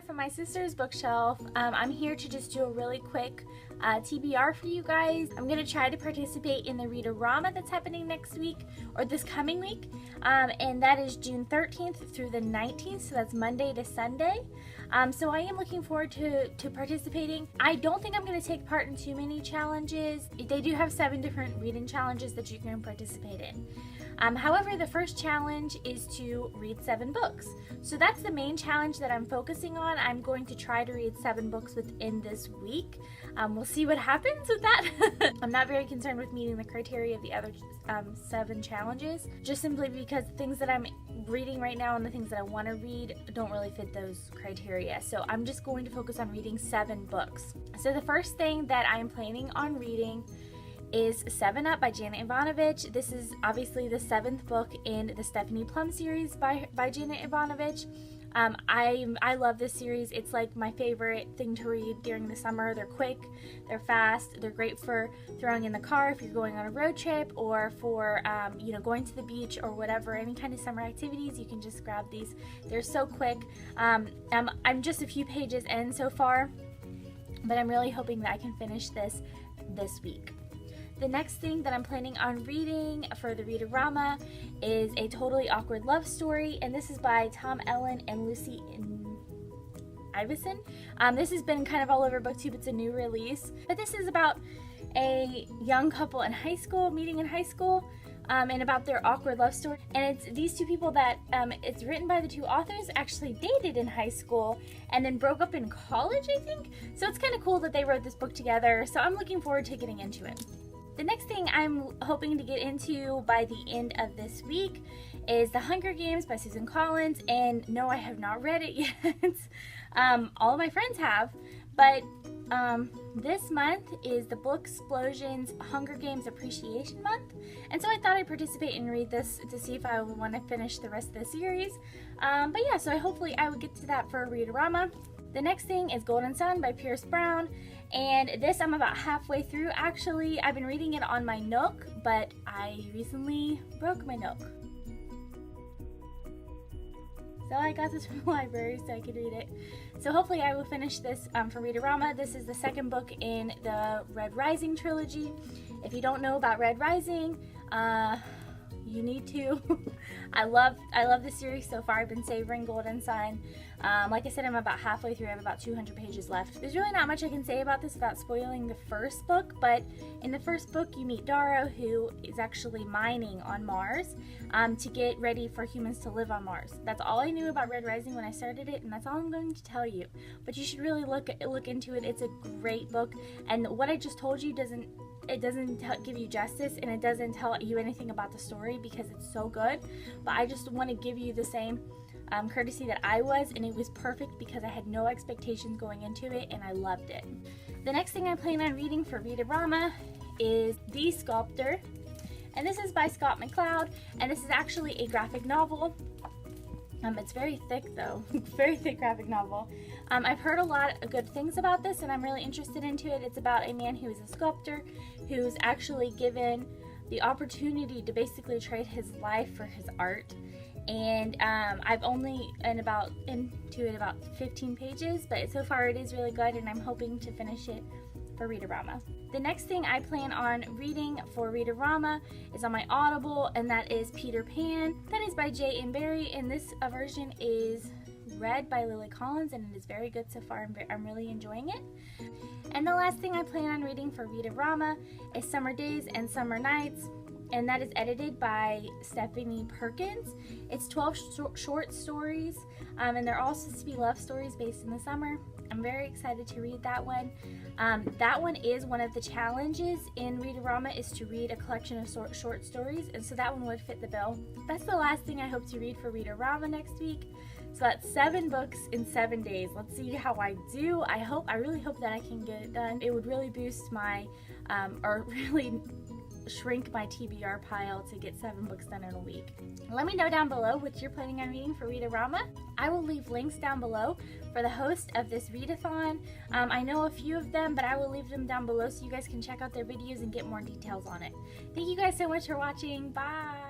from my sister's bookshelf. I'm here to just do a really quick TBR for you guys. I'm going to try to participate in the Read-O-Rama that's happening next week, or this coming week, and that is June 13th through the 19th, so that's Monday to Sunday. So I am looking forward to participating. I don't think I'm going to take part in too many challenges. They do have 7 different reading challenges that you can participate in. However, the first challenge is to read 7 books. So that's the main challenge that I'm focusing on. I'm going to try to read 7 books within this week. We'll see what happens with that. I'm not very concerned with meeting the criteria of the other 7 challenges, just simply because the things that I'm reading right now and the things that I want to read don't really fit those criteria. So I'm just going to focus on reading 7 books. So the first thing that I'm planning on reading is 7 Up by Janet Ivanovich. This is obviously the 7th book in the Stephanie Plum series by Janet Ivanovich. I love this series. It's like my favorite thing to read during the summer. They're quick, they're fast, they're great for throwing in the car if you're going on a road trip, or for going to the beach or whatever, any kind of summer activities. You can just grab these. They're so quick. I'm just a few pages in so far, but I'm really hoping that I can finish this week. The next thing that I'm planning on reading for the Read-O-Rama is A Totally Awkward Love Story, and this is by Tom Ellen and Lucy Iveson. This has been kind of all over BookTube. It's a new release, but this is about a young couple in high school, meeting in high school, and about their awkward love story. And it's these 2 people that it's written by the 2 authors actually dated in high school and then broke up in college, I think. So it's kind of cool that they wrote this book together. So I'm looking forward to getting into it. The next thing I'm hoping to get into by the end of this week is The Hunger Games by Susan Collins, and no, I have not read it yet. All of my friends have, but this month is the Booksplosion's Hunger Games Appreciation Month, and so I thought I'd participate and read this to see if I would want to finish the rest of the series. But yeah, so hopefully I would get to that for Read-O-Rama. The next thing is Golden Sun by Pierce Brown, and this I'm about halfway through. Actually, I've been reading it on my Nook, but I recently broke my Nook. So I got this from the library so I could read it. So hopefully I will finish this for Read-O-Rama. This is the 2nd book in the Red Rising trilogy. If you don't know about Red Rising, you need to. I love this series so far. I've been savoring Golden Sun. Like I said, I'm about halfway through. I have about 200 pages left. There's really not much I can say about this without spoiling the first book, but in the first book you meet Darrow, who is actually mining on Mars to get ready for humans to live on Mars. That's all I knew about Red Rising when I started it, and that's all I'm going to tell you. But you should really look into it. It's a great book, and what I just told you doesn't give you justice, and it doesn't tell you anything about the story because it's so good. But I just want to give you the same courtesy that I was, and it was perfect because I had no expectations going into it, and I loved it. The next thing I plan on reading for Read-O-Rama is The Sculptor, and this is by Scott McCloud, and this is actually a graphic novel. It's very thick though, very thick graphic novel. I've heard a lot of good things about this, and I'm really interested into it. It's about a man who is a sculptor who's actually given the opportunity to basically trade his life for his art. And I've only into it about 15 pages, but so far it is really good, and I'm hoping to finish it for Read-O-Rama. The next thing I plan on reading for Read-O-Rama is on my Audible, and that is Peter Pan. That is by J.M. Barrie, and this version is read by Lily Collins, and it is very good so far. I'm really enjoying it. And the last thing I plan on reading for Read-O-Rama is Summer Days and Summer Nights, and that is edited by Stephanie Perkins. It's 12 short stories, and they're all supposed to be love stories based in the summer. I'm very excited to read that one. That one is one of the challenges in Read-O-Rama, is to read a collection of short stories, and so that one would fit the bill. That's the last thing I hope to read for Read-O-Rama next week. So that's 7 books in 7 days. Let's see how I do. I really hope that I can get it done. It would really boost my, or really shrink my TBR pile to get 7 books done in a week. Let me know down below what you're planning on reading for Read-O-Rama. I will leave links down below for the host of this read-a-thon. I know a few of them, but I will leave them down below so you guys can check out their videos and get more details on it. Thank you guys so much for watching. Bye!